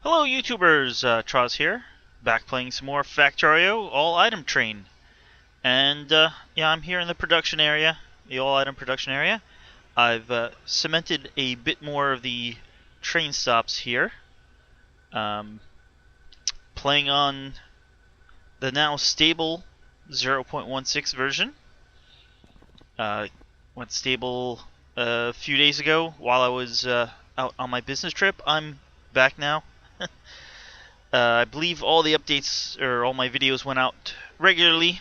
Hello YouTubers, Troz here, back playing some more Factorio All Item Train. And yeah, I'm here in the production area, the All Item production area. I've cemented a bit more of the train stops here. Playing on the now stable 0.16 version. Went stable a few days ago while I was out on my business trip. I'm back now. I believe all the updates, or all my videos, went out regularly,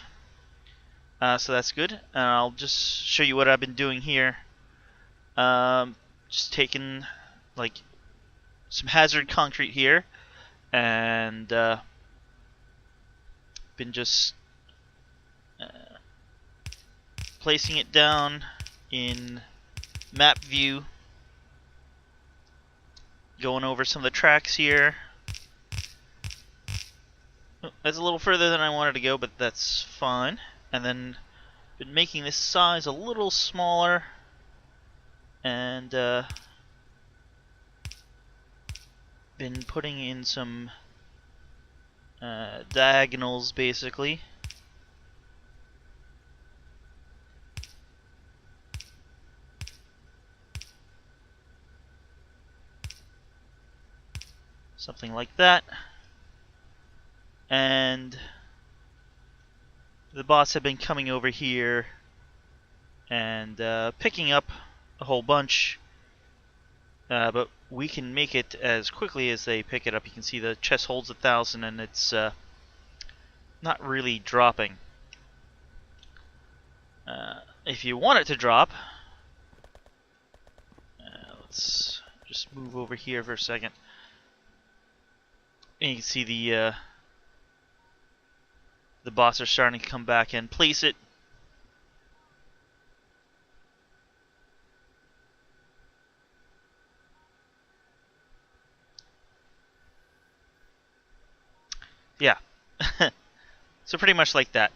so that's good. And I'll just show you what I've been doing here. Just taking like some hazard concrete here, and been just placing it down in map view, going over some of the tracks here. That's a little further than I wanted to go, but that's fine. And then been making this size a little smaller, and been putting in some diagonals, basically. Something like that. And the bots have been coming over here and picking up a whole bunch, but we can make it as quickly as they pick it up. You can see the chest holds 1,000 and it's not really dropping. If you want it to drop, let's just move over here for a second. And you can see the bots are starting to come back and place it. Yeah. So pretty much like that.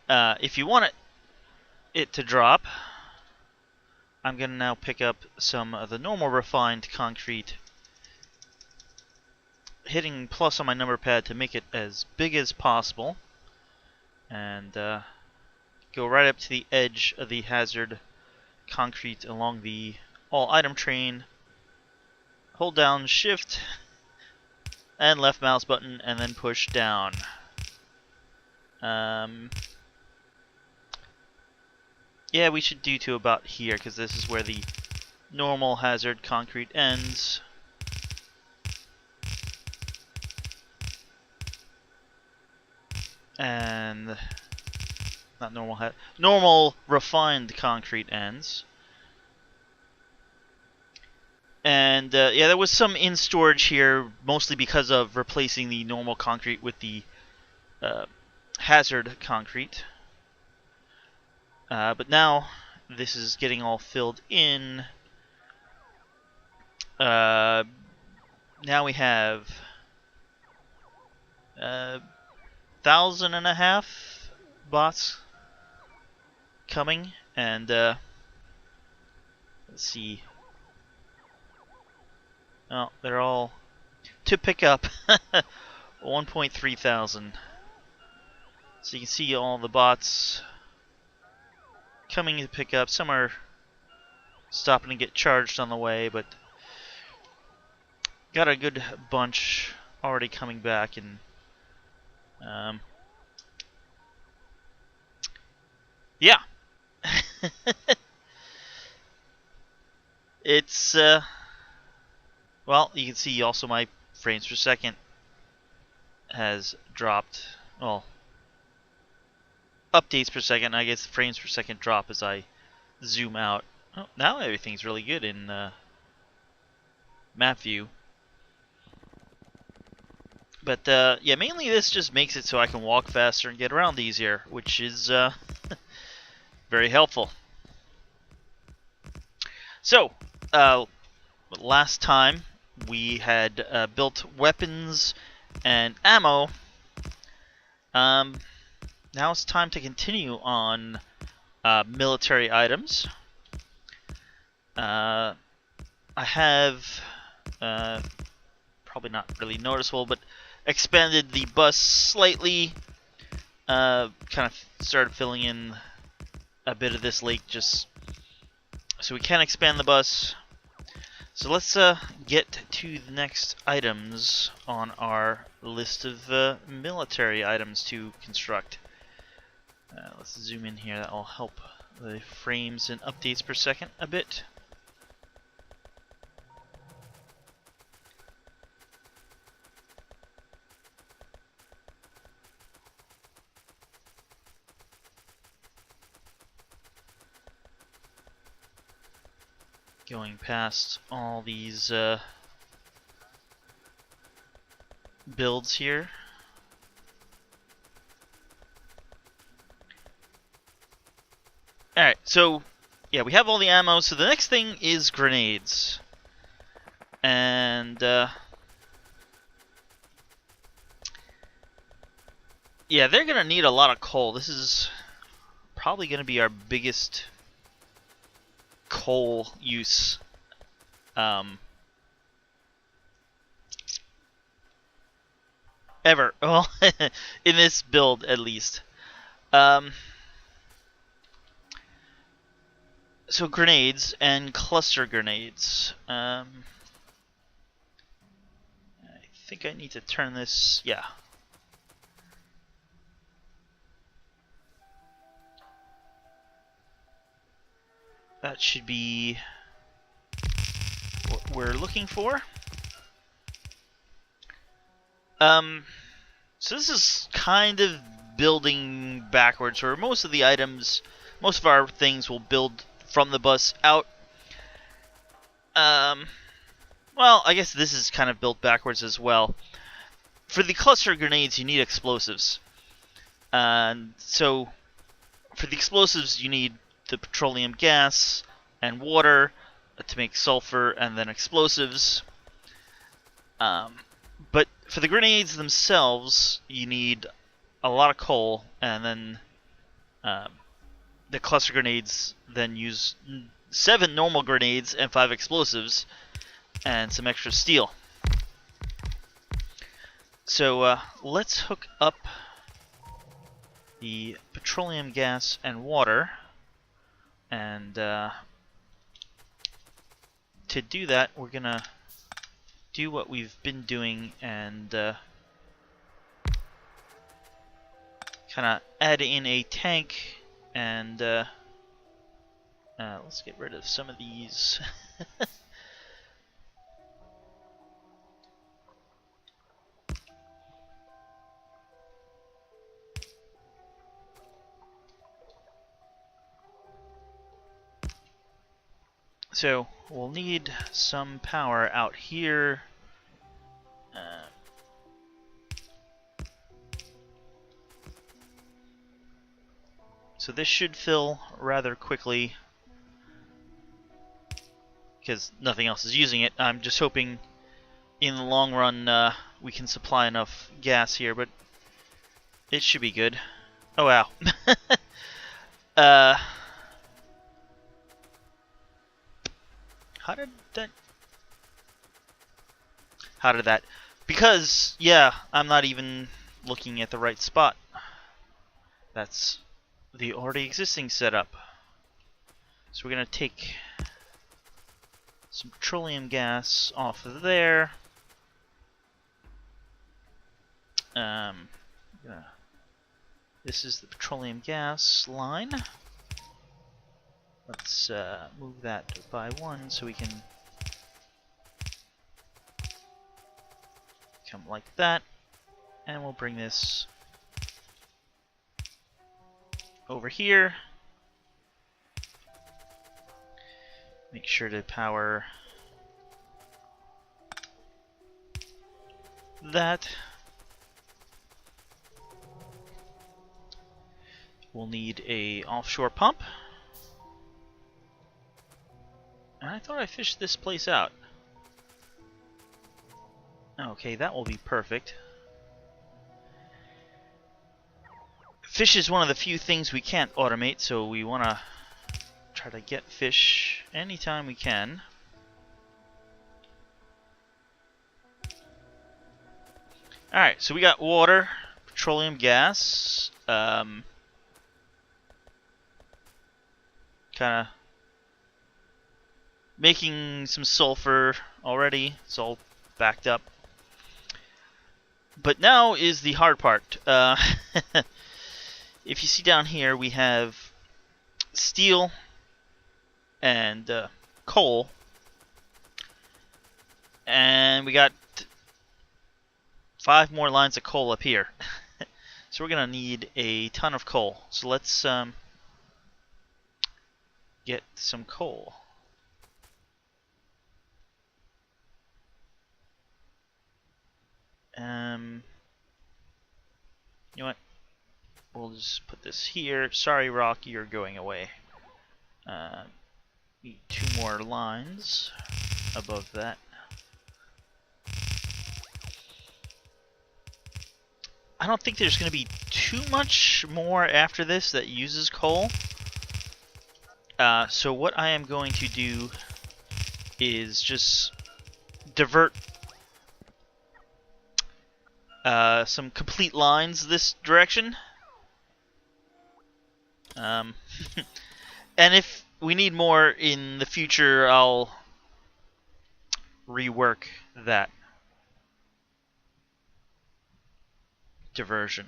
If you want it to drop, I'm going to now pick up some of the normal refined concrete, hitting plus on my number pad to make it as big as possible, and go right up to the edge of the hazard concrete along the all item train. Hold down shift and left mouse button and then push down. Yeah, we should do to about here, because this is where the normal hazard concrete ends. And not normal refined concrete ends. And yeah, there was some in storage here, mostly because of replacing the normal concrete with the hazard concrete. But now this is getting all filled in. Now we have 1,500 bots coming, and let's see. Oh, they're all to pick up 1.3 thousand. So you can see all the bots coming to pick up. Some are stopping to get charged on the way, but got a good bunch already coming back. And yeah. It's well, you can see also my frames per second has dropped. Well, updates per second. I guess frames per second drop as I zoom out. Oh, now everything's really good in map view. But yeah, mainly this just makes it so I can walk faster and get around easier, which is very helpful. So, last time we had built weapons and ammo. Now it's time to continue on military items. I have probably not really noticeable, but expanded the bus slightly. Kind of started filling in a bit of this lake just so we can expand the bus. So let's get to the next items on our list of military items to construct. Let's zoom in here. That will help the frames and updates per second a bit. Going past all these builds here. Alright, so yeah, we have all the ammo, so the next thing is grenades. And yeah, they're gonna need a lot of coal. This is probably gonna be our biggest coal use ever. Well, in this build at least. So grenades and cluster grenades. I think I need to turn this. Yeah. That should be what we're looking for. So this is kind of building backwards, where most of the items, most of our things will build from the bus out. Well, I guess this is kind of built backwards as well. For the cluster grenades, you need explosives. And so for the explosives, you need the petroleum gas and water to make sulfur and then explosives. But for the grenades themselves, you need a lot of coal, and then the cluster grenades then use 7 normal grenades and 5 explosives and some extra steel. So let's hook up the petroleum gas and water, and to do that we're gonna do what we've been doing and kind of add in a tank, and let's get rid of some of these. So we'll need some power out here. So this should fill rather quickly because nothing else is using it. I'm just hoping in the long run we can supply enough gas here, but it should be good. Oh wow. How did that? Because, yeah, I'm not even looking at the right spot. That's the already existing setup. So we're going to take some petroleum gas off of there. This is the petroleum gas line. Let's move that by 1 so we can come like that, and we'll bring this over here. Make sure to power that. We'll need a offshore pump. And I thought I fished this place out. Okay, that will be perfect. Fish is one of the few things we can't automate, so we want to try to get fish anytime we can. Alright, so we got water, petroleum gas, kind of making some sulfur already. It's all backed up. But now is the hard part. If you see down here, we have steel and coal. And we got 5 more lines of coal up here. So we're going to need a ton of coal. So let's get some coal. You know what? We'll just put this here. Sorry, Rock, you're going away. Need 2 more lines above that. I don't think there's going to be too much more after this that uses coal. So what I am going to do is just divert some complete lines this direction. And if we need more in the future, I'll rework that diversion.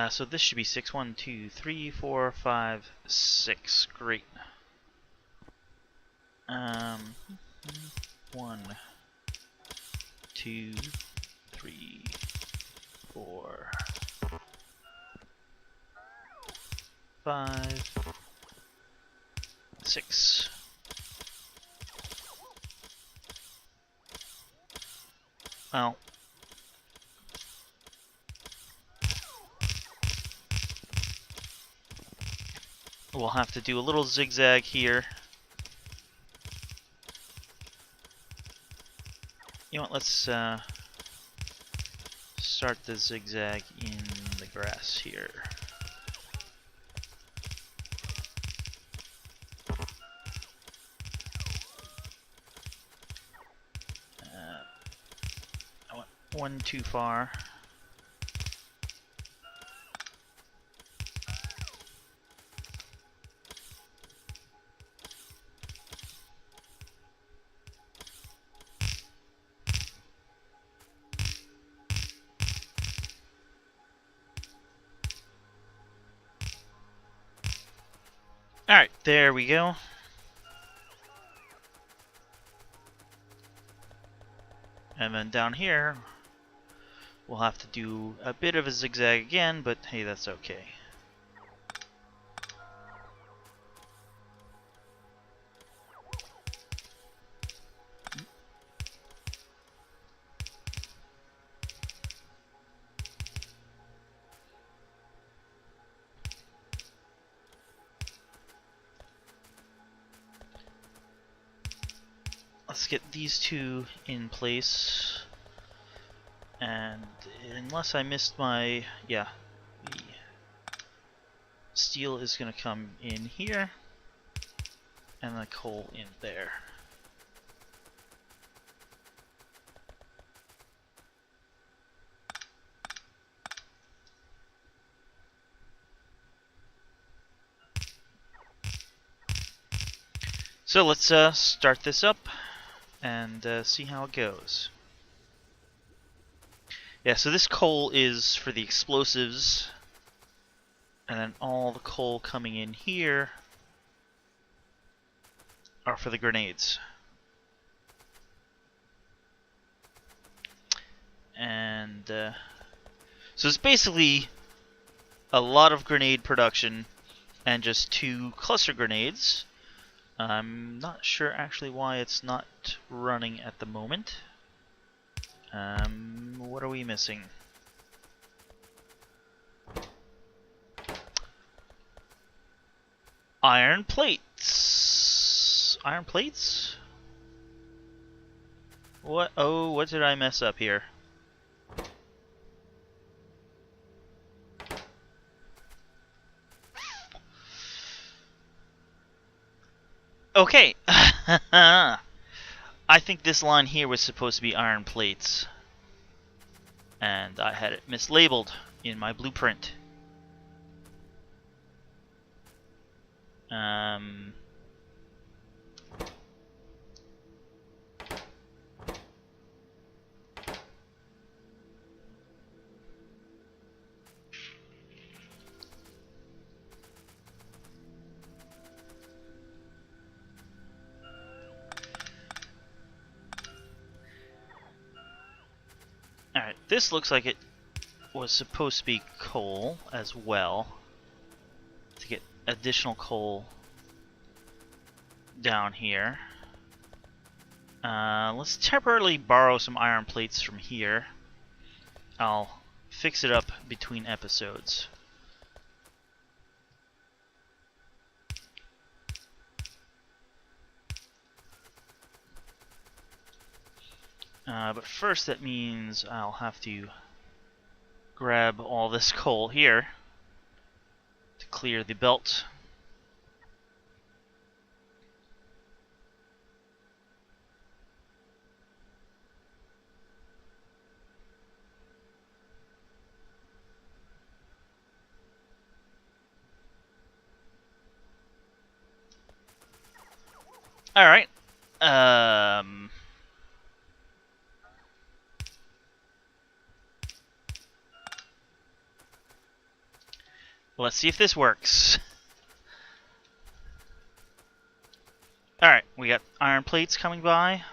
So this should be 6. 1, 2, 3, 4, 5, 6. Great. 1, 2, 3, 4, 5, 6. Well, we'll have to do a little zigzag here. You know what, let's start the zigzag in the grass here. I went 1 too far. Alright, there we go. And then down here, we'll have to do a bit of a zigzag again, but hey, that's okay. Let's get these 2 in place, and unless I missed my, yeah, the steel is going to come in here, and the coal in there. So let's start this up and see how it goes. Yeah, so this coal is for the explosives, and then all the coal coming in here are for the grenades. And so it's basically a lot of grenade production and just 2 cluster grenades. I'm not sure actually why it's not running at the moment. What are we missing? Iron plates. Iron plates? What? Oh, what did I mess up here? Okay. I think this line here was supposed to be iron plates. And I had it mislabeled in my blueprint. Alright, this looks like it was supposed to be coal as well. To get additional coal down here. Let's temporarily borrow some iron plates from here. I'll fix it up between episodes. But first that means I'll have to grab all this coal here to clear the belt. Alright. Let's see if this works. Alright, we got iron plates coming by.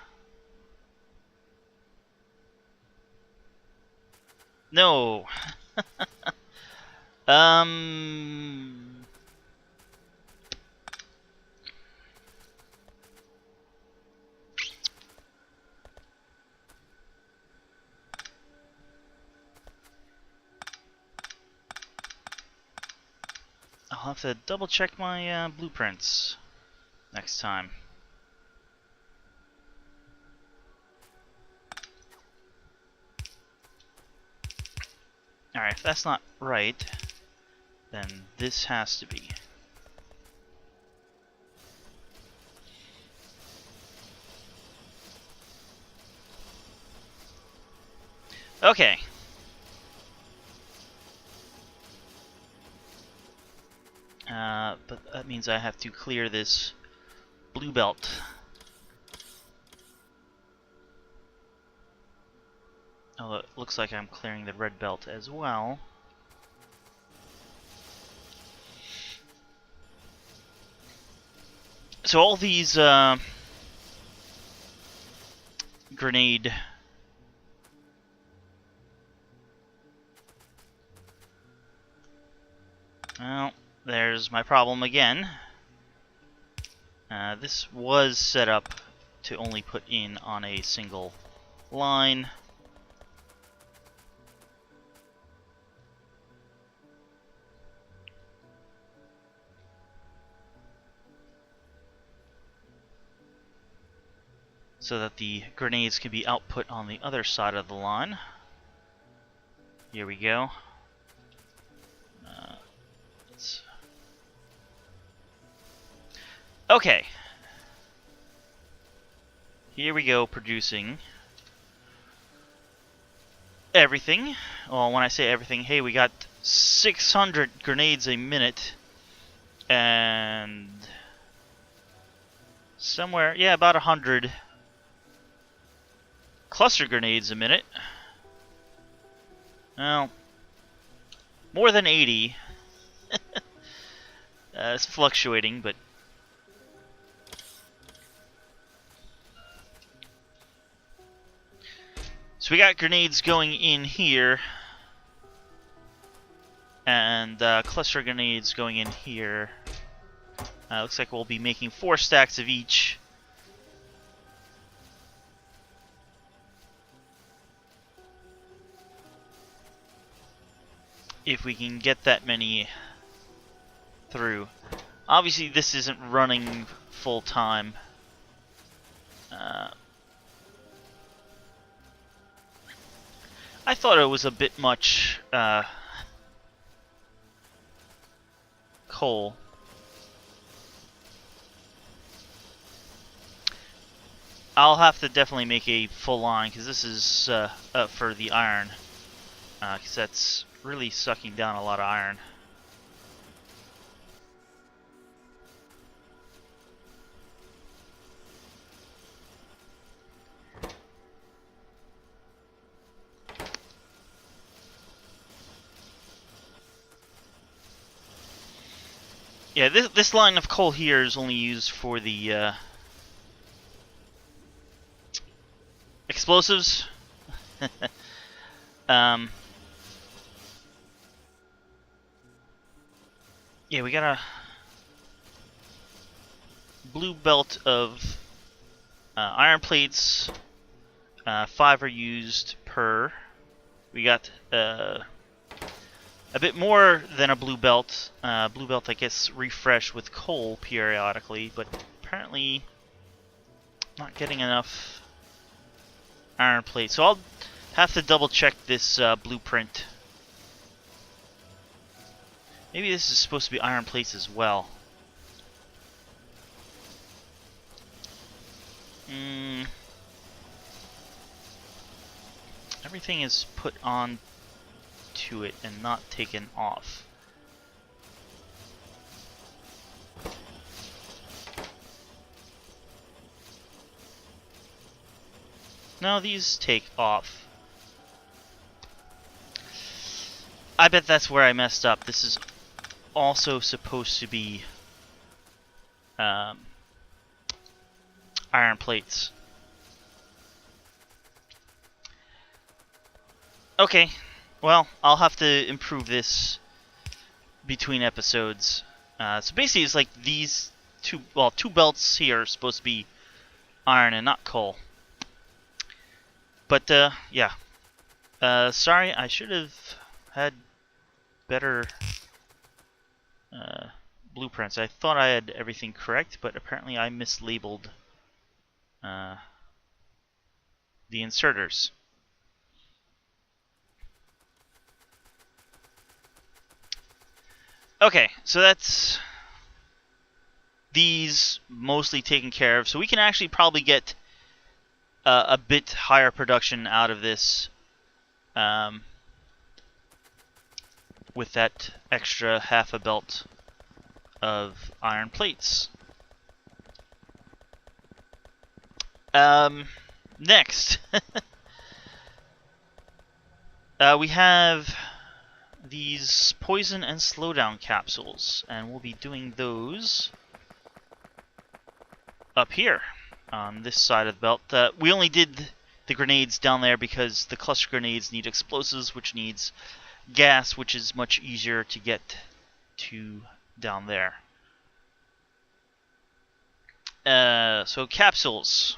No. I'll have to double check my blueprints next time. Alright, if that's not right, then this has to be. Okay. But that means I have to clear this blue belt. Although it looks like I'm clearing the red belt as well. So all these grenade well, there's my problem again. This was set up to only put in on a single line. So that the grenades can be output on the other side of the line. Here we go. Okay. Here we go, producing everything. Well, when I say everything, hey, we got 600 grenades a minute. And somewhere, yeah, about 100 cluster grenades a minute. Well, more than 80. It's fluctuating, but so we got grenades going in here, and cluster grenades going in here. Looks like we'll be making 4 stacks of each. If we can get that many through. Obviously this isn't running full time. I thought it was a bit much coal. I'll have to definitely make a full line, because this is for the iron, because that's really sucking down a lot of iron. Yeah, this line of coal here is only used for the explosives. Yeah, we got a blue belt of iron plates. 5 are used per. We got a bit more than a blue belt. Blue belt, I guess, refresh with coal periodically, but apparently not getting enough iron plates. So I'll have to double check this blueprint. Maybe this is supposed to be iron plates as well. Everything is put on to it and not taken off. No, these take off. I bet that's where I messed up. This is also supposed to be iron plates. Okay, well, I'll have to improve this between episodes. So basically, it's like these two belts here are supposed to be iron and not coal. But yeah, sorry, I should have had better blueprints. I thought I had everything correct, but apparently I mislabeled the inserters. Okay, so that's these mostly taken care of. So we can actually probably get a bit higher production out of this with that extra half a belt of iron plates. Next, we have these poison and slowdown capsules, and we'll be doing those up here on this side of the belt. We only did the grenades down there because the cluster grenades need explosives, which needs gas, which is much easier to get to down there. So capsules.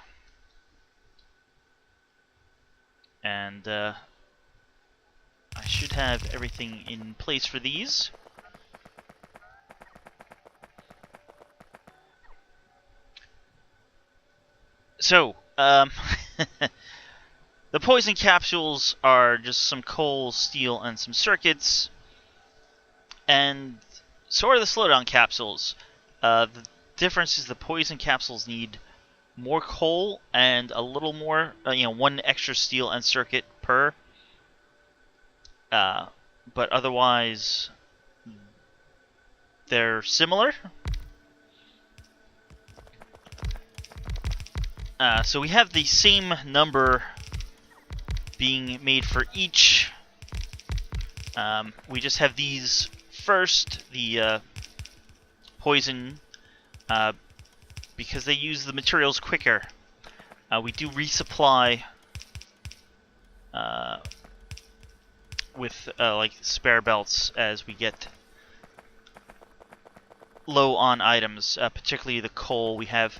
And I should have everything in place for these. So, the poison capsules are just some coal, steel, and some circuits. And so are the slowdown capsules. The difference is the poison capsules need more coal and a little more, one extra steel and circuit per. But otherwise, they're similar. So we have the same number being made for each. We just have these first, the poison, because they use the materials quicker. We do resupply with like spare belts as we get low on items, particularly the coal. We have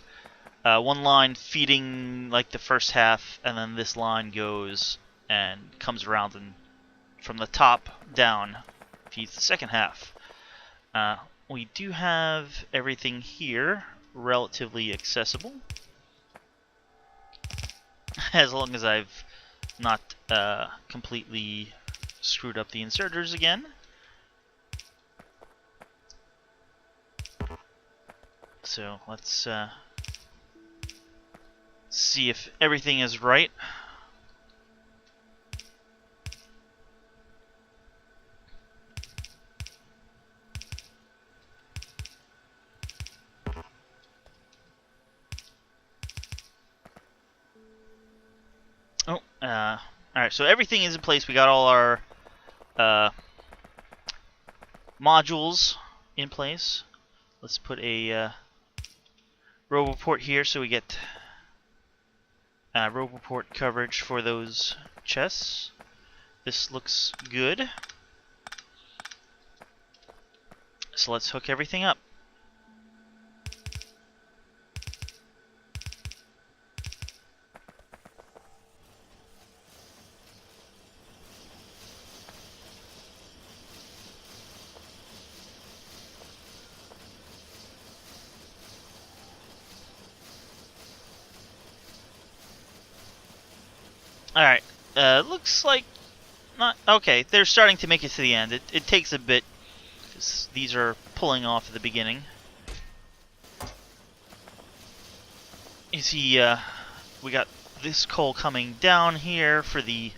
one line feeding like the first half, and then this line goes and comes around and from the top down feeds the second half. We do have everything here relatively accessible, as long as I've not completely screwed up the inserters again. So let's see see if everything is right. Oh, alright, so everything is in place. We got all our modules in place. Let's put a RoboPort here so we get RoboPort coverage for those chests. This looks good. So let's hook everything up. Alright, looks like not okay. They're starting to make it to the end. It takes a bit because these are pulling off at the beginning. You see, we got this coal coming down here for the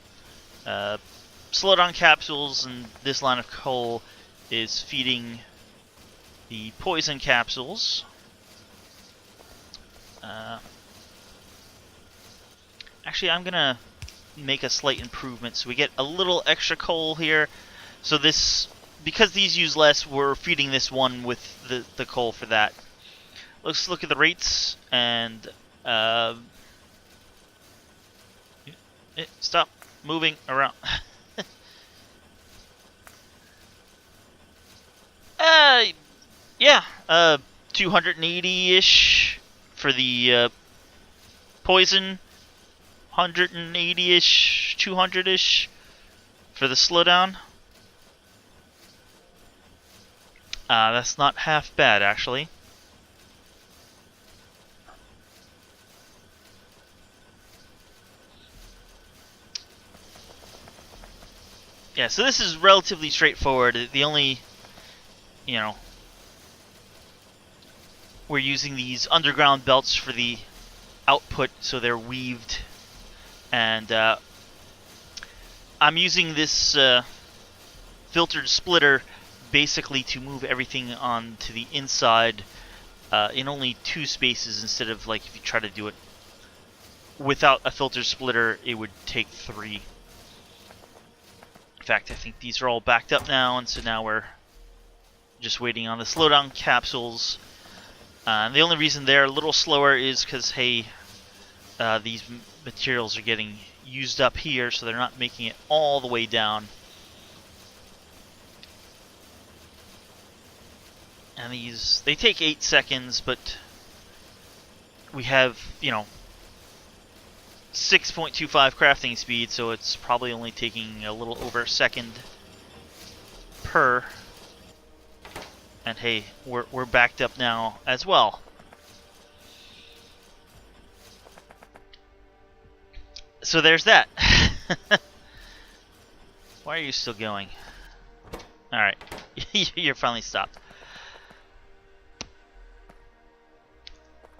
Slowdown capsules, and this line of coal is feeding the poison capsules. Actually, I'm gonna make a slight improvement so we get a little extra coal here. So this, because these use less, we're feeding this one with the coal for that. Let's look at the rates and stop moving around. Yeah, 280-ish for the poison. 180-ish, 200-ish for the slowdown. That's not half bad, actually. Yeah, so this is relatively straightforward. The only, we're using these underground belts for the output, so they're weaved. And I'm using this filtered splitter basically to move everything onto the inside in only 2 spaces instead of, like, if you try to do it without a filter splitter, it would take 3. In fact, I think these are all backed up now, and so now we're just waiting on the slowdown capsules. And the only reason they're a little slower is because, hey, these materials are getting used up here, so they're not making it all the way down. And these, they take 8 seconds, but we have, 6.25 crafting speed, so it's probably only taking a little over a second per. And hey, we're backed up now as well. So there's that. Why are you still going? Alright, you're finally stopped.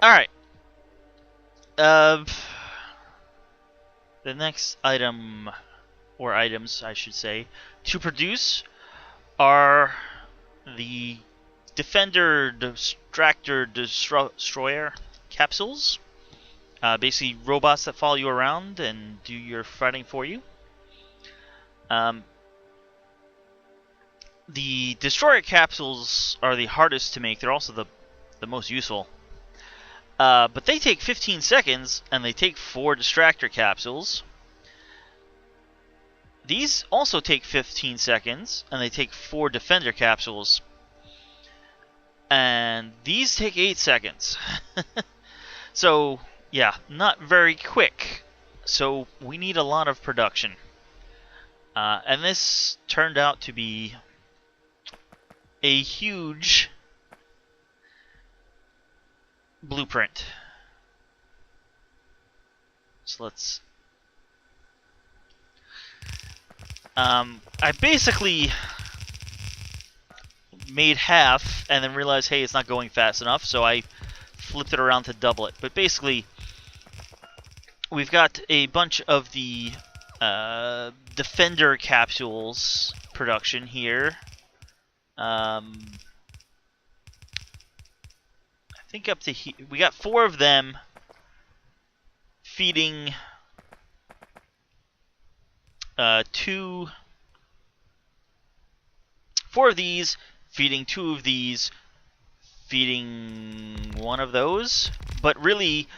Alright. The next item, or items I should say, to produce are the Defender, Distractor, Destroyer capsules. Basically robots that follow you around and do your fighting for you. The Destroyer capsules are the hardest to make. They're also the most useful. But they take 15 seconds, and they take 4 Distractor capsules. These also take 15 seconds, and they take 4 Defender capsules. And these take 8 seconds. So, yeah, not very quick. So we need a lot of production. And this turned out to be a huge blueprint. So let's... I basically made half and then realized, hey, it's not going fast enough, so I flipped it around to double it. But basically, we've got a bunch of the Defender capsules production here. I think up to here, we got 4 of them feeding 4 of these, feeding 2 of these, feeding 1 of those. But really,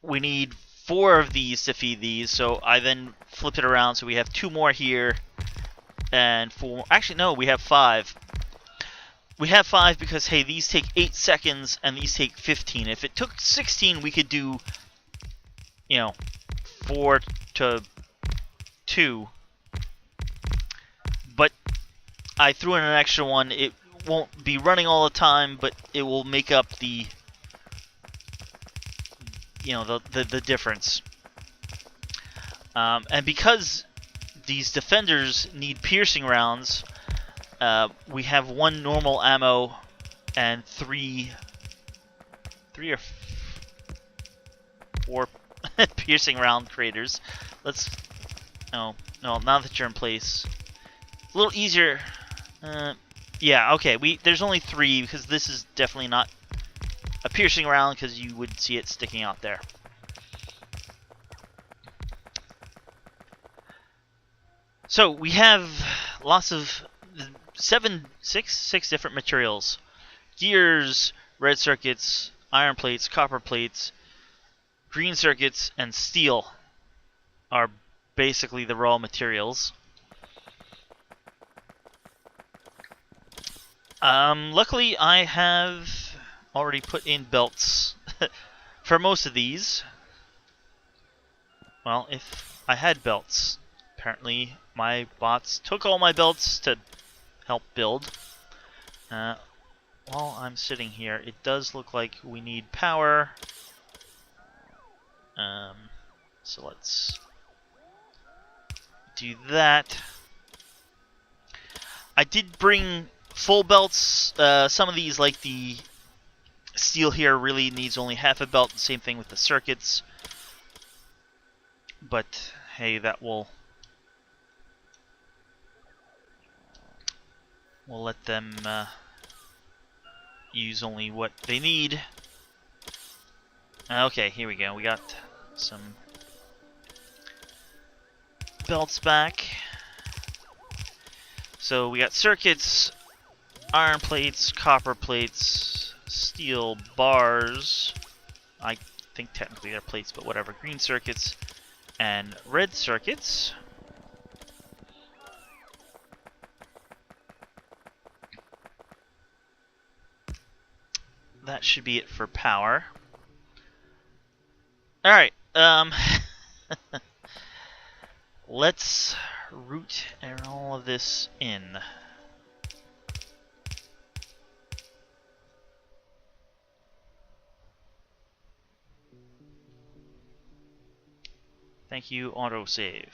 we need 4 of these to feed these, so I then flip it around so we have 2 more here and 4. Actually, no, we have 5. We have 5 because, hey, these take 8 seconds and these take 15. If it took 16, we could do, 4 to 2. But I threw in an extra one. It won't be running all the time, but it will make up the the difference. And because these defenders need piercing rounds, we have 1 normal ammo and 3 or 4 piercing round creators. No, now that you're in place, it's a little easier. Yeah, okay. There's only 3 because this is definitely not a piercing round because you would see it sticking out there. So we have lots of 6 different materials: gears, red circuits, iron plates, copper plates, green circuits, and steel are basically the raw materials. Luckily, I have already put in belts for most of these. Well, if I had belts. Apparently, my bots took all my belts to help build. While I'm sitting here, it does look like we need power. So let's do that. I did bring full belts. Some of these, like the steel here, really needs only half a belt. Same thing with the circuits. But hey, that we'll let them use only what they need. Okay, here we go. We got some belts back. So we got circuits, iron plates, copper plates, steel bars. I think technically they're plates, but whatever. Green circuits and red circuits. That should be it for power. Alright, let's root all of this in. Thank you, autosave.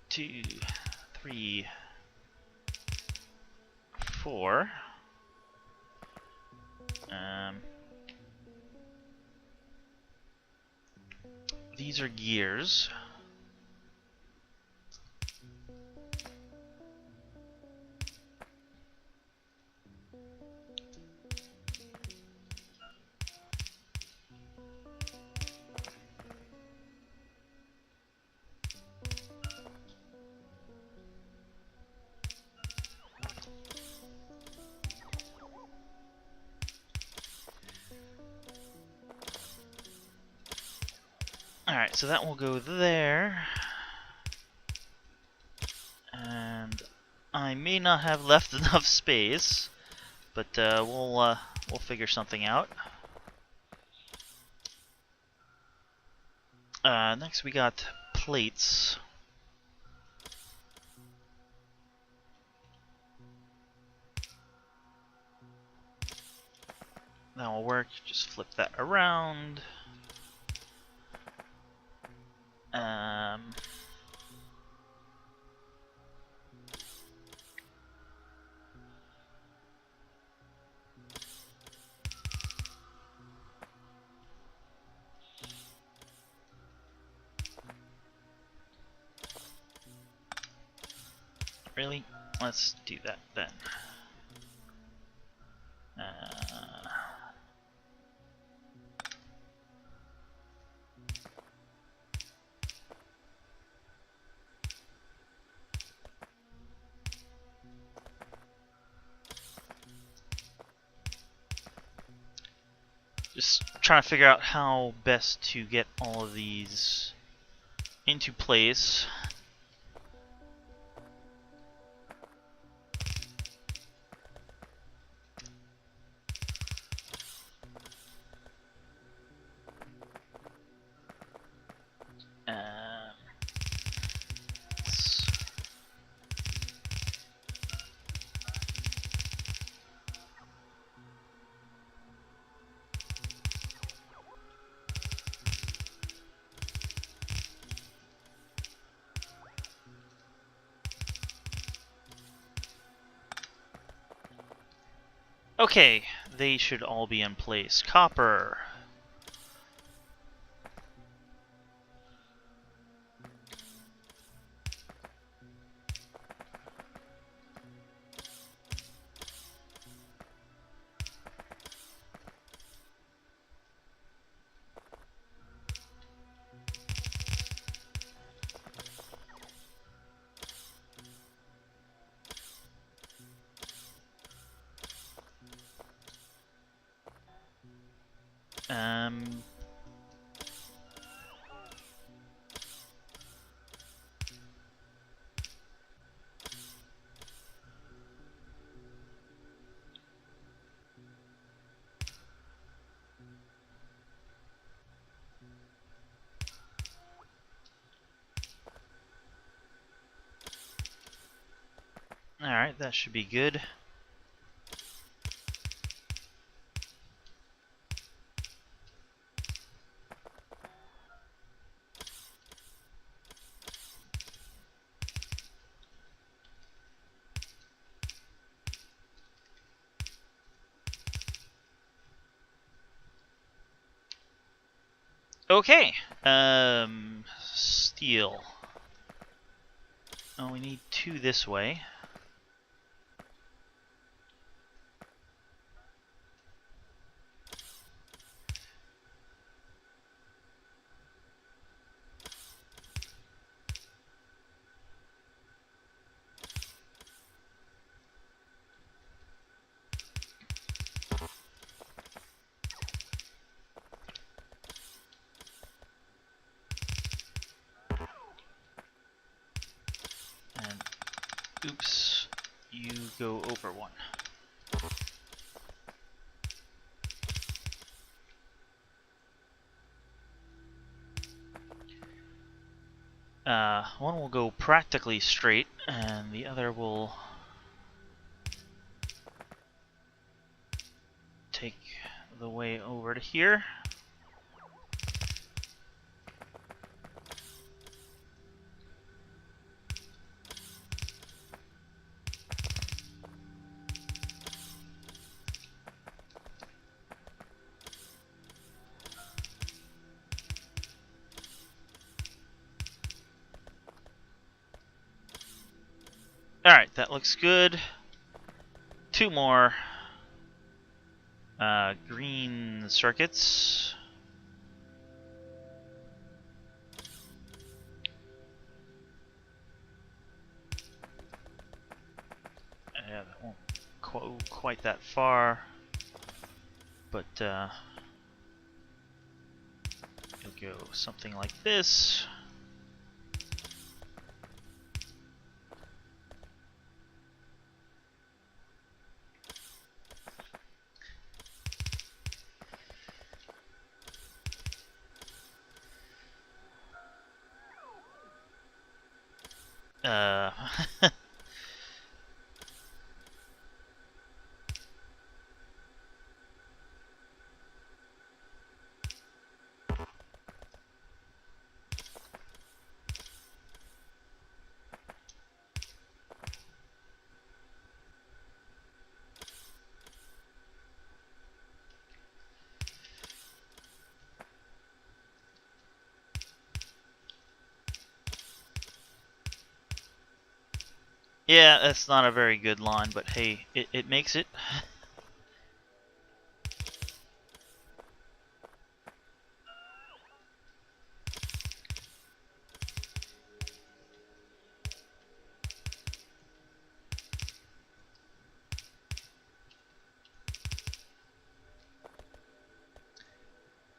Two, 3, 4. These are gears. Alright, so that will go there. And I may not have left enough space, but we'll figure something out. Next we got plates. That will work. Just flip that around. really? Let's do that then. Uh, just trying to figure out how best to get all of these into place. Okay, they should all be in place. Copper. Um, Alright, that should be good. Okay, steel. Oh, we need 2 this way. And oops, you go over 1. One will go practically straight, and the other will take the way over to here. Alright, that looks good. 2 more green circuits. Yeah, that won't go quite that far, but it'll go something like this. Uh, Yeah, that's not a very good line, but hey, it makes it.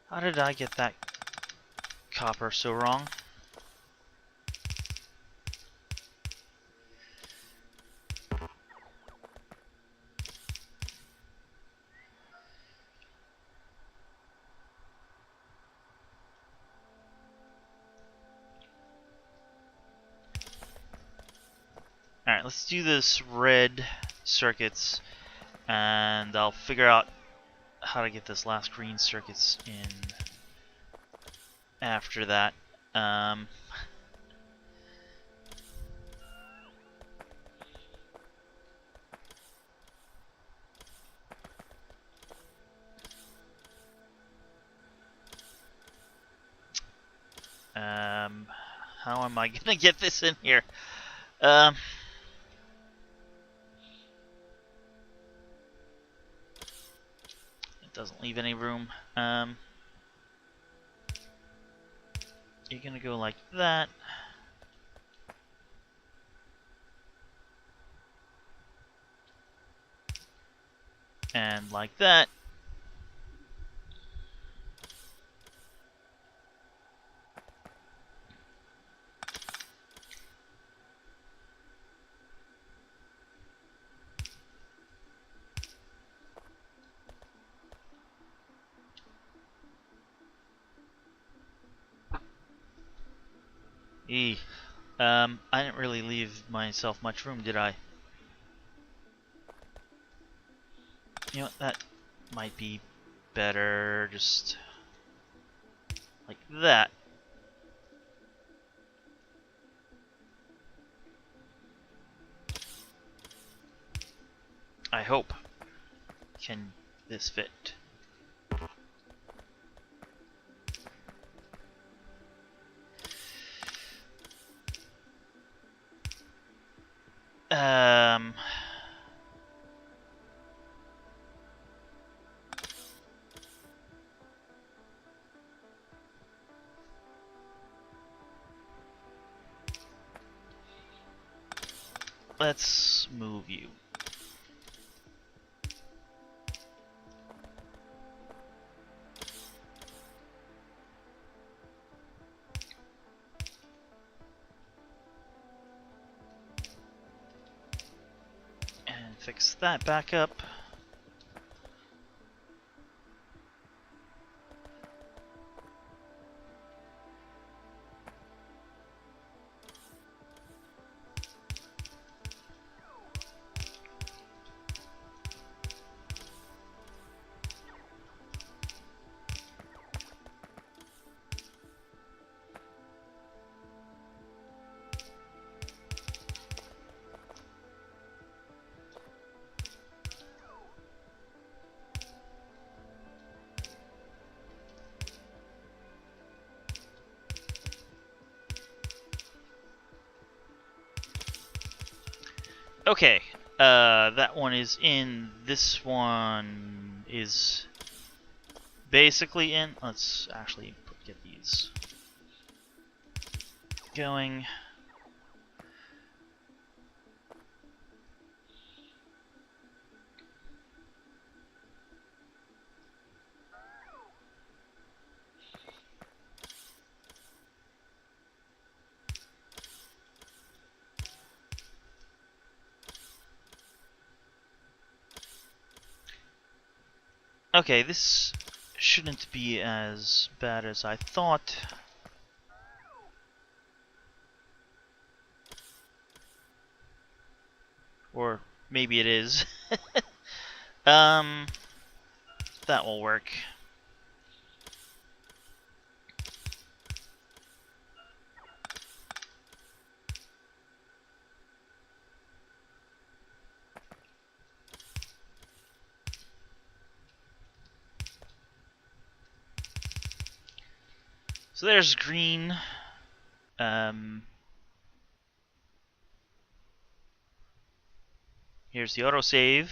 How did I get that copper so wrong? Alright, let's do this red circuits, and I'll figure out how to get this last green circuits in after that. Um, um, how am I gonna get this in here? Um, it doesn't leave any room. You're gonna go like that. And like that. E. I didn't really leave myself much room, did I? You know, that might be better, just like that. I hope. Can this fit? Um... Let's move you. And fix that back up. Okay, that one is in. This one is basically in. Let's actually get these going. Okay, this shouldn't be as bad as I thought. Or maybe it is. um, that will work. So there's green. Here's the autosave.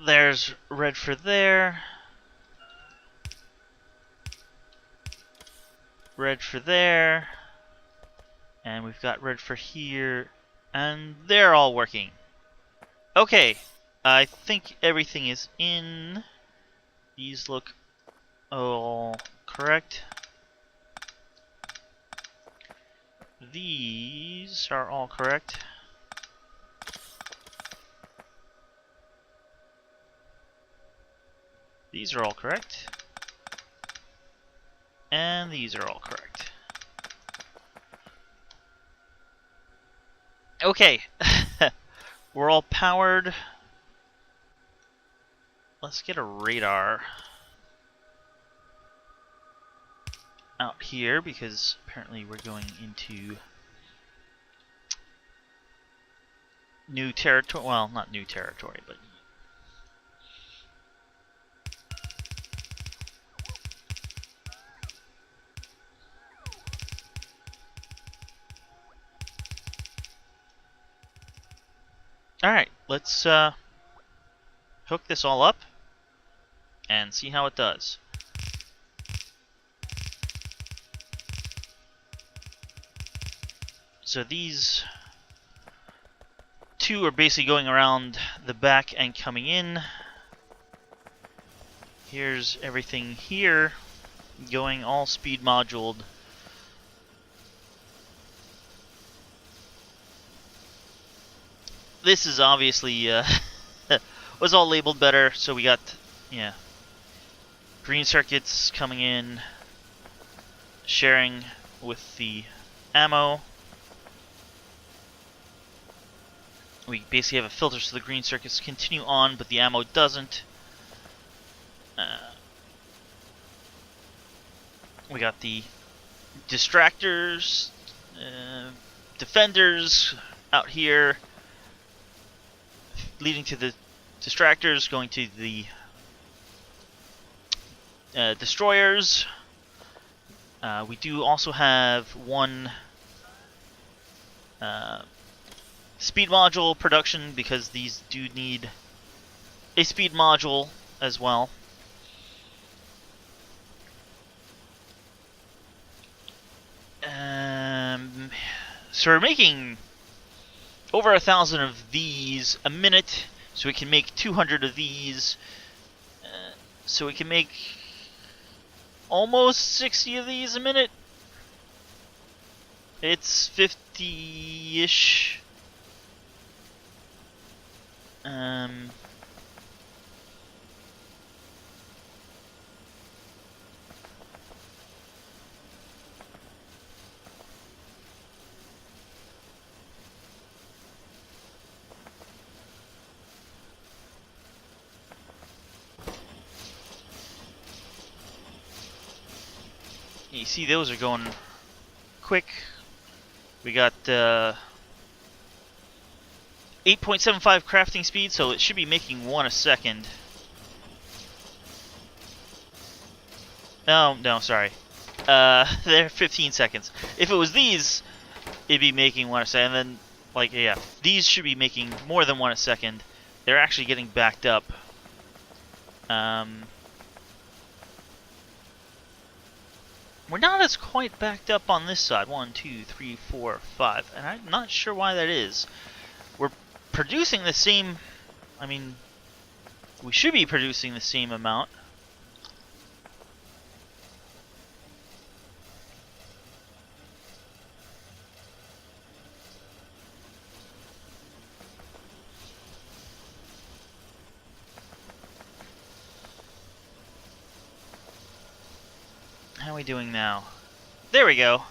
There's red for there. Red for there. And we've got red for here. And they're all working. Okay. I think everything is in. These look all correct. These are all correct. These are all correct. And these are all correct. Okay. We're all powered. Let's get a radar out here because apparently we're going into new territory. Well, not new territory, but alright, let's hook this all up and see how it does. So these two are basically going around the back and coming in. Here's everything here going all speed moduled. This is obviously was all labeled better, so we got green circuits coming in, sharing with the ammo. We basically have a filter so the green circuits continue on, but the ammo doesn't. We got the distractors, defenders out here, leading to the distractors, going to the destroyers. We do also have one speed module production because these do need a speed module as well. So we're making over 1,000 of these a minute, so we can make 200 of these, so we can make almost 60 of these a minute. It's 50-ish. You see, those are going quick. We got 8.75 crafting speed, so it should be making one a second. No, sorry. They're 15 seconds. If it was these, it'd be making one a second. And then, like, yeah, these should be making more than one a second. They're actually getting backed up. We're not as quite backed up on this side. 1, 2, 3, 4, 5. And I'm not sure why that is. We're producing the same... I mean, we should be producing the same amount. How are we doing now? There we go.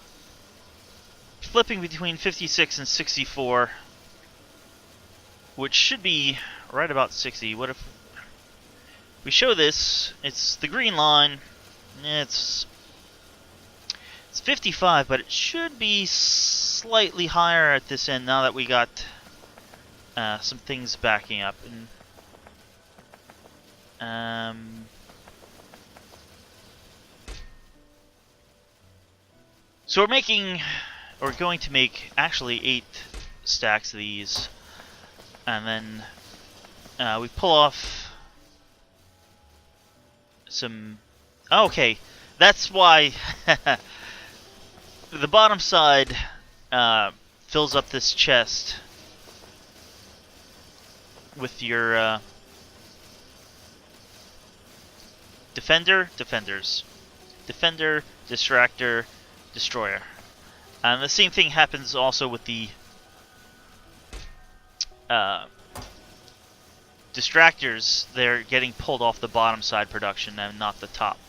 Flipping between 56 and 64, which should be right about 60. What if we show this? It's the green line. It's 55, but it should be slightly higher at this end now that we got some things backing up. And So we're going to make actually 8 stacks of these, and then we pull off some. Okay, that's why the bottom side fills up this chest with your defender, distractor, destroyer. And the same thing happens also with the distractors. They're getting pulled off the bottom side production and not the top.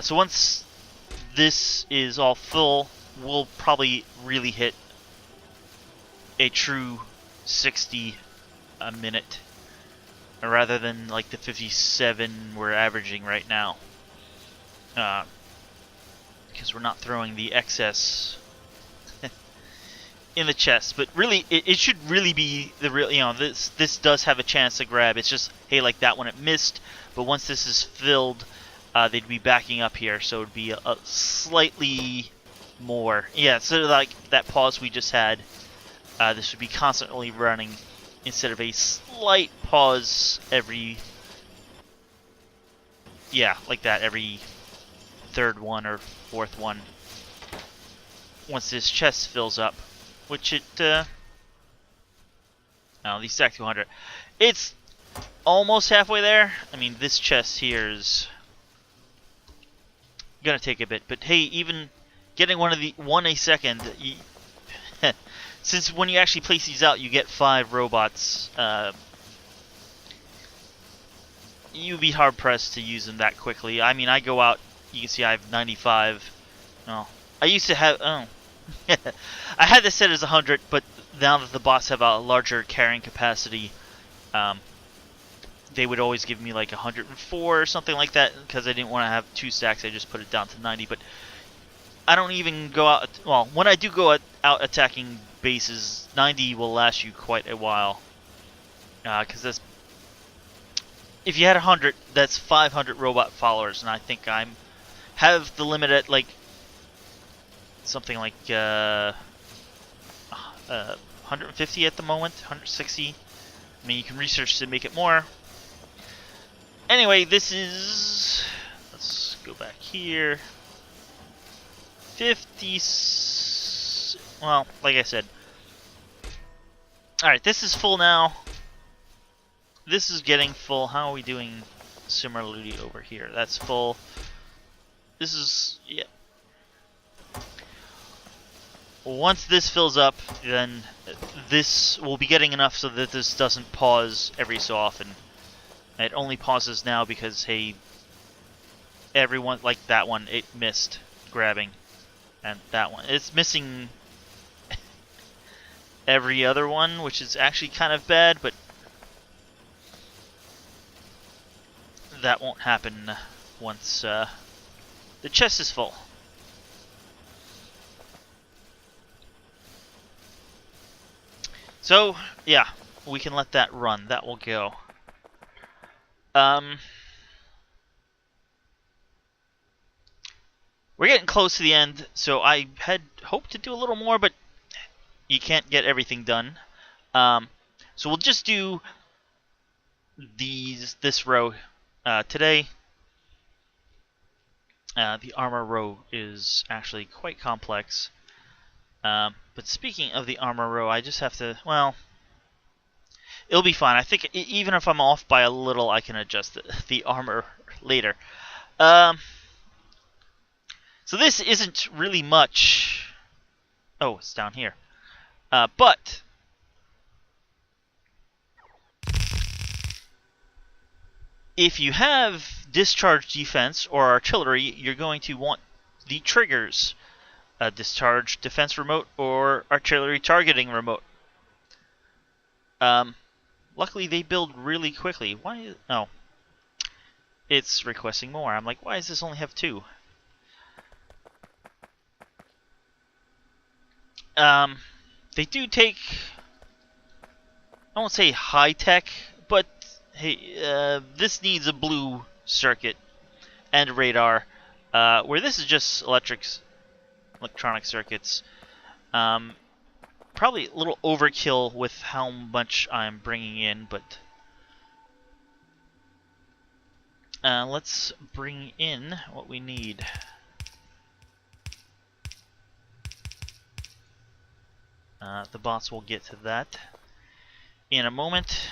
So once this is all full, we'll probably really hit a true 60 a minute, rather than like the 57 we're averaging right now, because we're not throwing the excess in the chest. But really, it should really be the real. This does have a chance to grab. It's just, hey, like that one, it missed. But once this is filled, they'd be backing up here, so it'd be a slightly more. Yeah, so like that pause we just had, this would be constantly running instead of a slight pause every. Yeah, like that every third one or fourth one. Once this chest fills up, which it. Oh, these stack 200. It's almost halfway there. I mean, this chest here is gonna take a bit, but hey, even getting one a second, since when you actually place these out, you get 5 robots. You'd be hard pressed to use them that quickly. I mean, I go out. You can see I have 95. Oh, I used to have. Oh, I had this set as 100, but now that the bots have a larger carrying capacity, they would always give me like 104 or something like that, because I didn't want to have 2 stacks. I just put it down to 90. But I don't even go out. Well, when I do go out attacking bases, 90 will last you quite a while, because that's. If you had 100, that's 500 robot followers, and I think have the limit at like something like 150 at the moment, 160. I mean, you can research to make it more. Anyway, this is. Let's go back here. 50. Well, like I said. Alright, this is full now. This is getting full. How are we doing similarly over here? That's full. This is. Yeah. Once this fills up, then this will be getting enough so that this doesn't pause every so often. It only pauses now because, hey, everyone, like that one, it missed grabbing. And that one. It's missing every other one, which is actually kind of bad, but that won't happen once the chest is full. So, yeah, we can let that run. That will go. We're getting close to the end, so I had hoped to do a little more, but you can't get everything done. So we'll just do this row today. The armor row is actually quite complex. But speaking of the armor row, I just have to, well, it'll be fine. I think even if I'm off by a little, I can adjust the armor later. So this isn't really much. Oh, it's down here. But if you have discharge defense or artillery, you're going to want the triggers. Discharge defense remote or artillery targeting remote. Luckily they build really quickly. Why? Oh, it's requesting more. I'm like, why does this only have 2? They do take, I won't say high tech, but hey, this needs a blue circuit and radar, where this is just electrics. electronic circuits. Probably a little overkill with how much I'm bringing in, but let's bring in what we need. The bots will get to that in a moment.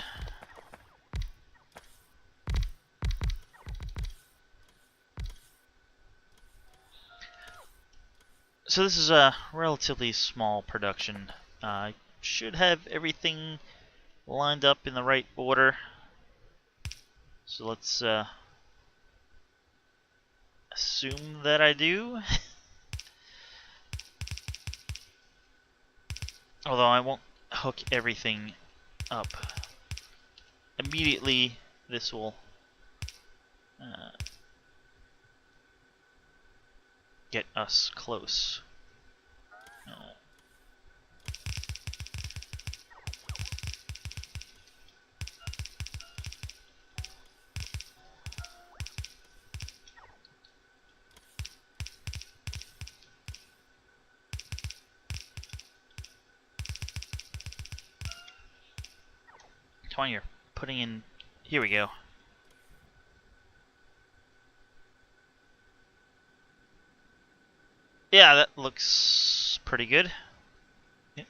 So this is a relatively small production. I should have everything lined up in the right order. So let's assume that I do. Although I won't hook everything up immediately. This will get us close. Come on, you're putting in. Here we go. Yeah, that looks pretty good. Yeah.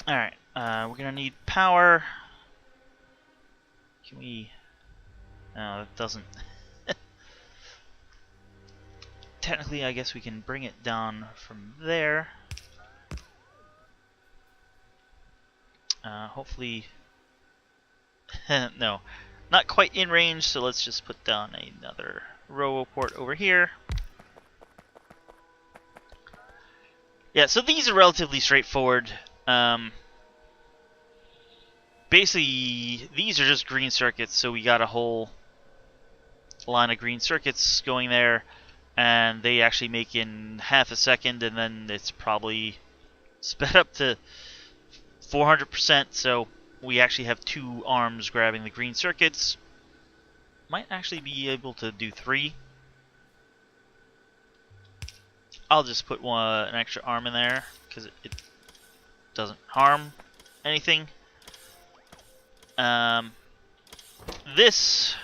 Alright, we're gonna need power. Can we... No, that doesn't... Technically, I guess we can bring it down from there. Hopefully... no, not quite in range, so let's just put down another robo port over here. Yeah, so these are relatively straightforward. Basically, these are just green circuits, so we got a whole line of green circuits going there, and they actually make in half a second, and then it's probably sped up to 400%, so we actually have 2 arms grabbing the green circuits. Might actually be able to do 3. I'll just put an extra arm in there, because it doesn't harm anything. This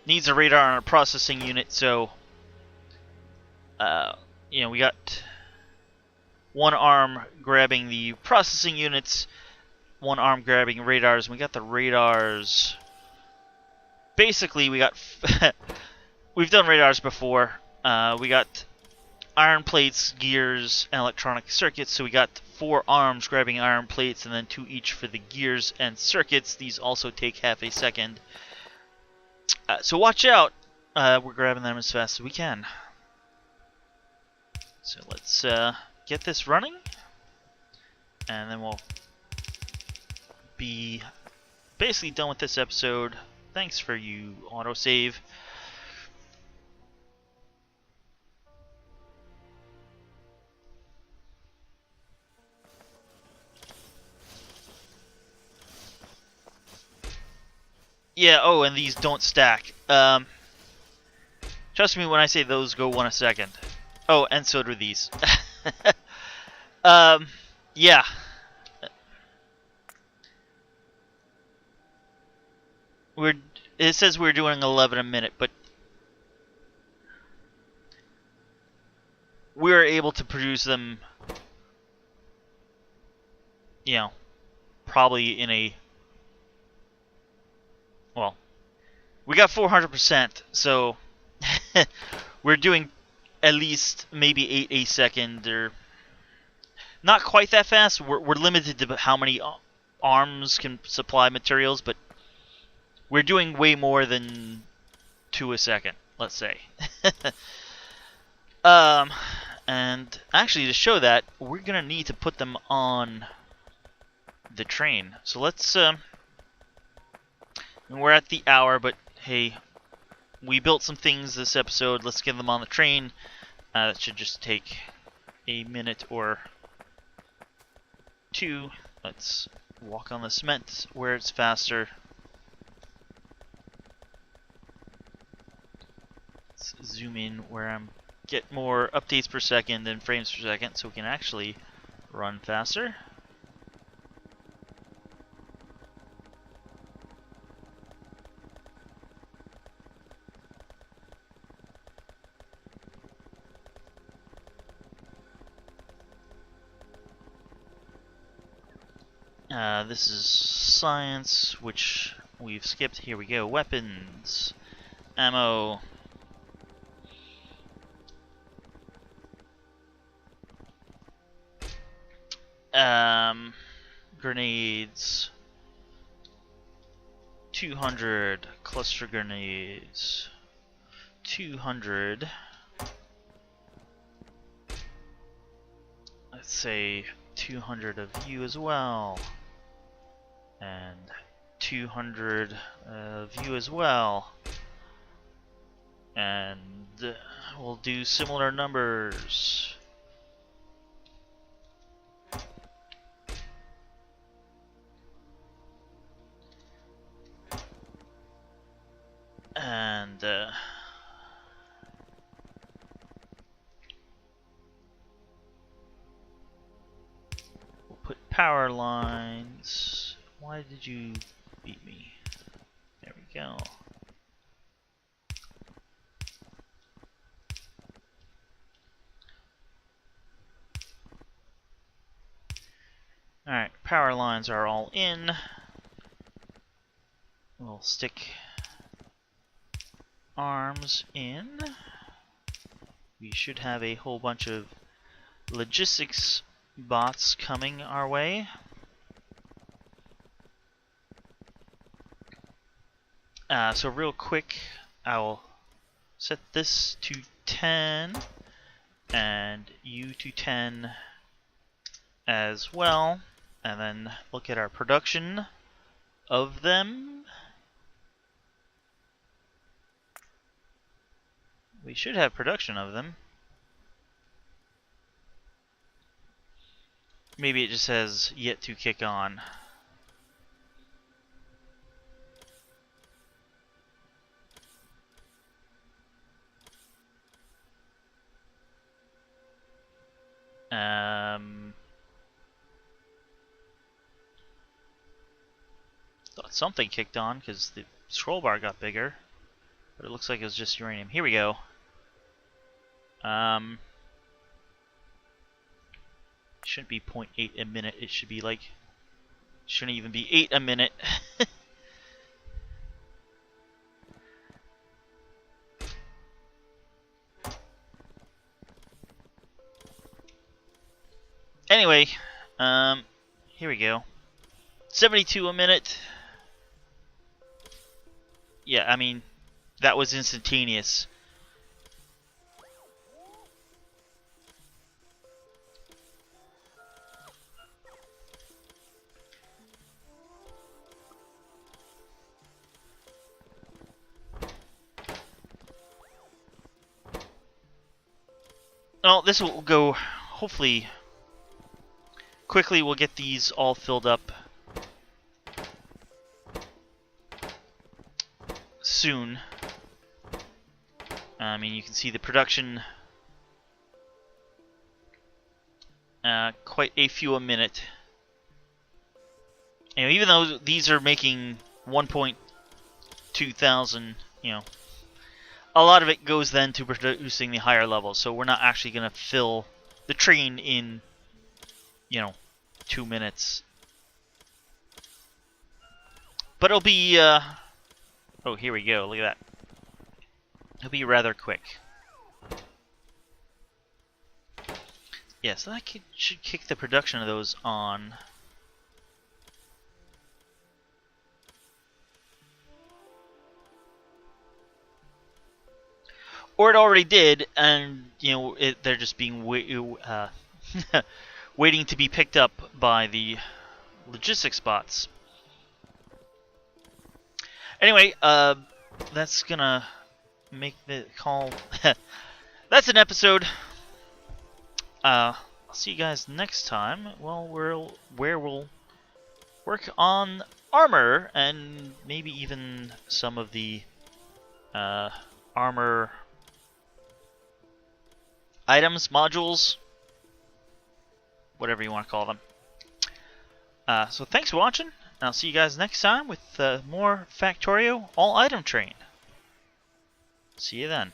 needs a radar and a processing unit, so you know, we got 1 arm grabbing the processing units, 1 arm grabbing radars, and we got the radars. Basically, we got we've done radars before. We got iron plates, gears, and electronic circuits, so we got 4 arms grabbing iron plates and then 2 each for the gears and circuits. These also take half a second. So watch out. We're grabbing them as fast as we can. So let's get this running, and then we'll be basically done with this episode. Thanks for you, autosave. Yeah, oh, and these don't stack. Trust me when I say those go 1 a second. Oh, and so do these. Yeah. It says we're doing 11 a minute, but we're able to produce them, you know, probably in a... Well, we got 400%, so we're doing at least maybe 8 a second, or not quite that fast. We're limited to how many arms can supply materials, but we're doing way more than 2 a second, let's say. And actually, to show that, we're gonna need to put them on the train. So let's we're at the hour, but hey, we built some things this episode. Let's get them on the train. That should just take a minute or two. Let's walk on the cement where it's faster. Let's zoom in where I'm get more updates per second than frames per second, so we can actually run faster. This is science, which we've skipped. Here we go. Weapons. Ammo. Grenades. 200 cluster grenades. 200. Let's say 200 of you as well. And 200 of you as well. And we'll do similar numbers. And we'll put power lines. Why did you beat me? There we go. Alright, power lines are all in. We'll stick arms in. We should have a whole bunch of logistics bots coming our way. So real quick, I'll set this to 10 and you to 10 as well, and then look at our production of them. We should have production of them. Maybe it just says yet to kick on. Thought something kicked on because the scroll bar got bigger, but it looks like it was just uranium. Here we go. Shouldn't be 0.8 a minute. It should be like, shouldn't even be 8 a minute. Anyway, here we go. 72 a minute. Yeah, I mean, that was instantaneous. Well, this will go, hopefully, quickly. We'll get these all filled up soon. I mean, you can see the production, quite a few a minute. You know, even though these are making 1.2 thousand, you know, a lot of it goes then to producing the higher levels. So we're not actually going to fill the train in, you know, 2 minutes. But it'll be, oh, here we go. Look at that. It'll be rather quick. Yeah, so that should kick the production of those on. Or it already did, and you know they're just being waiting to be picked up by the logistics bots. Anyway, that's gonna make the call. That's an episode. I'll see you guys next time. Well, where we'll work on armor and maybe even some of the armor items, modules, whatever you want to call them. So thanks for watching, and I'll see you guys next time with more Factorio all item train. See you then.